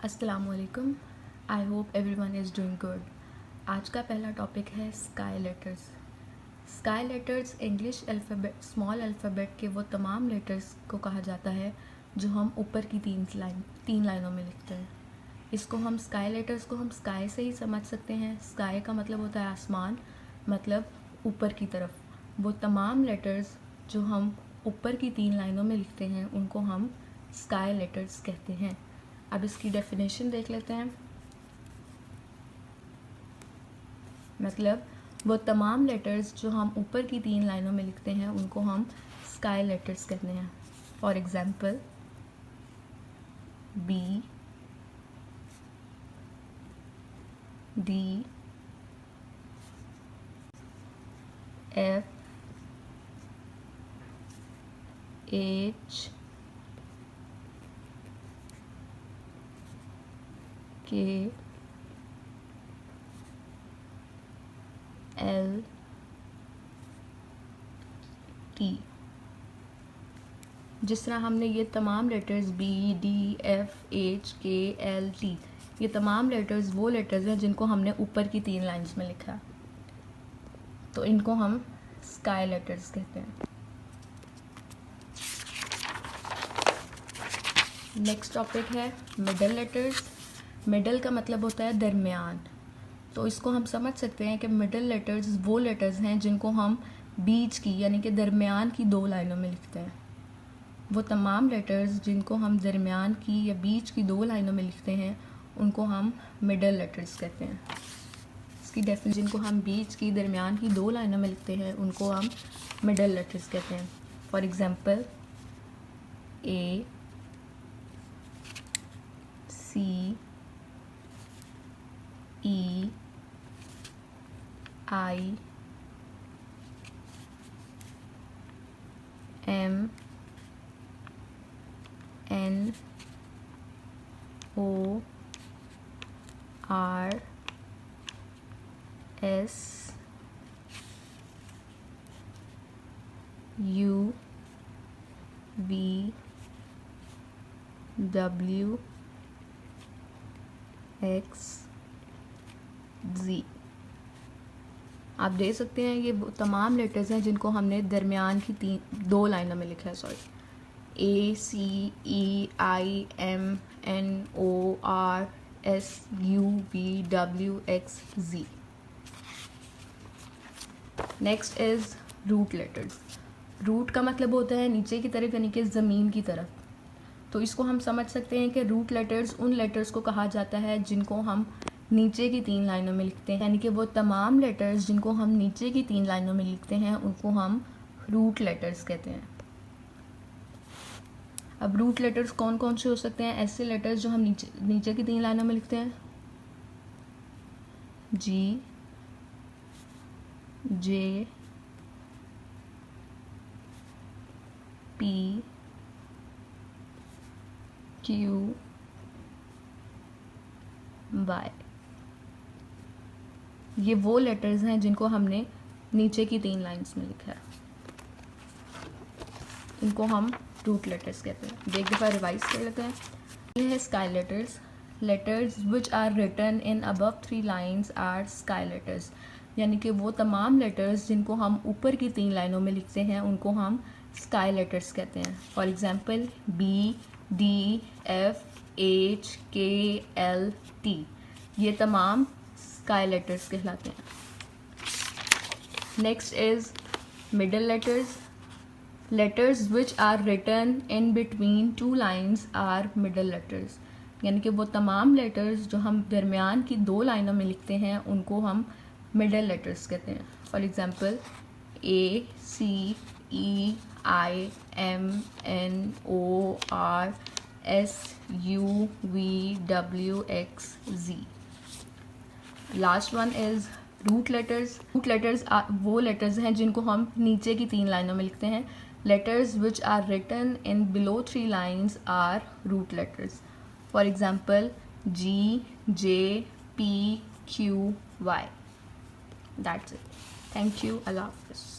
अस्सलामुअलैकुम। I hope everyone is doing good. आज का पहला टॉपिक है sky letters. Sky letters English alphabet small alphabet के वो तमाम लेटर्स को कहा जाता है जो हम ऊपर की तीन लाइनों में लिखते हैं। इसको हम स्काई लेटर्स को हम स्काई से ही समझ सकते हैं। स्काई का मतलब होता है आसमान, मतलब ऊपर की तरफ। वो तमाम लेटर्स जो हम ऊपर की 3 लाइनों में लिखते हैं उनको हम स्काई लेटर्स कहते हैं। अब इसकी डेफिनेशन देख लेते हैं। मतलब वो तमाम लेटर्स जो हम ऊपर की 3 लाइनों में लिखते हैं उनको हम स्काई लेटर्स कहते हैं। For example B, D, F, H, K, L, T। जिस तरह हमने ये तमाम letters B, D, F, H, K, L, T, ये तमाम लेटर्स वो लेटर्स हैं जिनको हमने ऊपर की 3 लाइन्स में लिखा, तो इनको हम स्काई लेटर्स कहते हैं। नेक्स्ट टॉपिक है मिडल लेटर्स। मिडल का मतलब होता है दरमियान। तो इसको हम समझ सकते हैं कि मिडल लेटर्स वो लेटर्स हैं जिनको हम बीच की यानी कि दरमियान की 2 लाइनों में लिखते हैं। वो तमाम लेटर्स जिनको हम दरमियान की या बीच की 2 लाइनों में लिखते हैं उनको हम मिडल लेटर्स कहते हैं। इसकी डेफिनेशन, जिनको हम बीच की दरमियान की 2 लाइनों में लिखते हैं उनको हम मिडल लेटर्स कहते हैं। For example A, C, E, I, M, N, O, R, S, U, V, W, X, Z। आप देख सकते हैं ये वो तमाम लेटर्स हैं जिनको हमने दरमियान की 2 लाइनों में लिखा है। A, C, E, I, M, N, O, R, S, U, V, W, X, Z। Next is root letters. Root का मतलब होता है नीचे की तरफ यानी कि ज़मीन की तरफ। तो इसको हम समझ सकते हैं कि रूट लेटर्स उन लेटर्स को कहा जाता है जिनको हम नीचे की 3 लाइनों में लिखते हैं, यानी कि वो तमाम लेटर्स जिनको हम नीचे की 3 लाइनों में लिखते हैं उनको हम रूट लेटर्स कहते हैं। अब रूट लेटर्स कौन कौन से हो सकते हैं? ऐसे लेटर्स जो हम नीचे की 3 लाइनों में लिखते हैं: G, J, P, Q, Y। ये वो लेटर्स हैं जिनको हमने नीचे की 3 लाइन्स में लिखा है, इनको हम रूट लेटर्स कहते हैं। एक दफ़ा रिवाइज कर लेते हैं। ये है sky letters. Letters which are written in above 3 lines are sky letters, यानी कि वो तमाम लेटर्स जिनको हम ऊपर की 3 लाइनों में लिखते हैं उनको हम स्काई लेटर्स कहते हैं। For example B, D, F, H, K, L, T, ये तमाम स्काई लेटर्स कहलाते हैं। Next is middle letters. Letters which are written in between 2 lines are middle letters, यानी कि वो तमाम लेटर्स जो हम दरमियान की 2 लाइनों में लिखते हैं उनको हम मिडल लेटर्स कहते हैं। For example A, C, E, I, M, N, O, R, S, U, V, W, X, Z। Last one is root letters. Root letters वो लेटर्स हैं जिनको हम नीचे की 3 लाइनों में लिखते हैं। Letters which are written in below 3 lines are root letters. For example G, J, P, Q, Y। That's it. Thank you. अल्लाह हाफ़िज़।